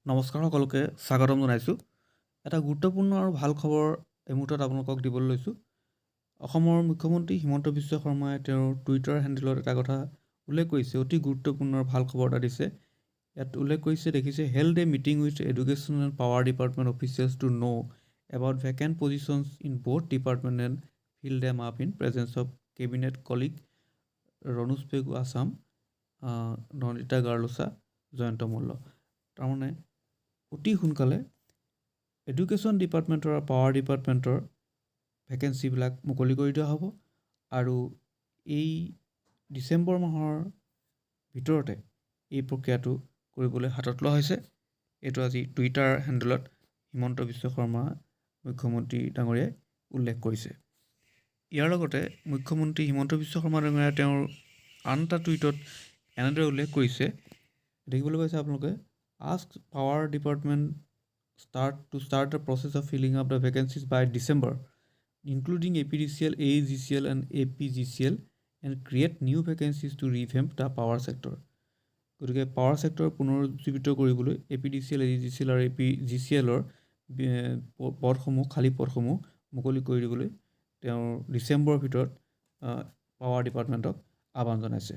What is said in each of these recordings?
নমস্কাৰ সকলোকে স্বাগতম জনাইছোঁ। এটা গুৰুত্বপূৰ্ণ আৰু ভাল খবৰ এই মুহূৰ্তত আপোনালোকক দিবলৈ লৈছোঁ। অসমৰ মুখ্যমন্ত্ৰী হিমন্ত বিশ্ব শৰ্মাই তেওঁৰ টুইটাৰ হেণ্ডেলত এটা কথা উল্লেখ কৰিছে, অতি গুৰুত্বপূৰ্ণ আৰু ভাল খবৰ এটা দিছে। ইয়াত উল্লেখ কৰিছে, দেখিছে, held a meeting with education and power department officials to know' about vacant positions in both department and fill them up in presence of cabinet colleague Ranoj Pegu Assam, Nandita Garlosa, Jayanta Malla. তাৰমানে অতি সোনকালে এডুকেশ্যন ডিপাৰ্টমেণ্টৰ আৰু পাৱাৰ ডিপাৰ্টমেণ্টৰ ভেকেঞ্চিবিলাক মুকলি কৰি দিয়া হ'ব আৰু এই ডিচেম্বৰ মাহৰ ভিতৰতে এই প্ৰক্ৰিয়াটো কৰিবলৈ হাতত লোৱা হৈছে। এইটো আজি টুইটাৰ হেণ্ডেলত হিমন্ত বিশ্ব শৰ্মা মুখ্যমন্ত্ৰী ডাঙৰীয়াই উল্লেখ কৰিছে। ইয়াৰ লগতে মুখ্যমন্ত্ৰী হিমন্ত বিশ্ব শৰ্মা ডাঙৰীয়াই তেওঁৰ আন এটা টুইটত এনেদৰে উল্লেখ কৰিছে, দেখিবলৈ পাইছে আপোনালোকে, ask power department start the process of filling up the vacancies by December, including APDCL, AChyutBezbaruah and APDCL, and create new vacancies to revamp the power sector. গতিকে পাৱাৰ ছেক্টৰ পুনৰুজ্জীৱিত কৰিবলৈ APDCL, AChyutBezbaruah আৰু APDCLৰ পদসমূহ, খালী পদসমূহ মুকলি কৰি দিবলৈ তেওঁৰ ডিচেম্বৰৰ ভিতৰত পাৱাৰ ডিপাৰ্টমেণ্টক আহ্বান জনাইছে।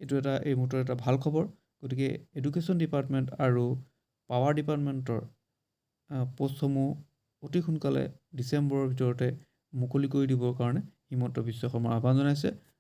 এইটো এই মুহূৰ্তত এটা ভাল খবৰ। গতিকে এডুকেশ্যন ডিপাৰ্টমেণ্ট আৰু পাৱাৰ ডিপাৰ্টমেণ্টৰ পষ্টসমূহ অতি সোনকালে ডিচেম্বৰৰ ভিতৰতে মুকলি কৰি দিবৰ কাৰণে হিমন্ত বিশ্ব শৰ্মাই আহ্বান জনাইছে।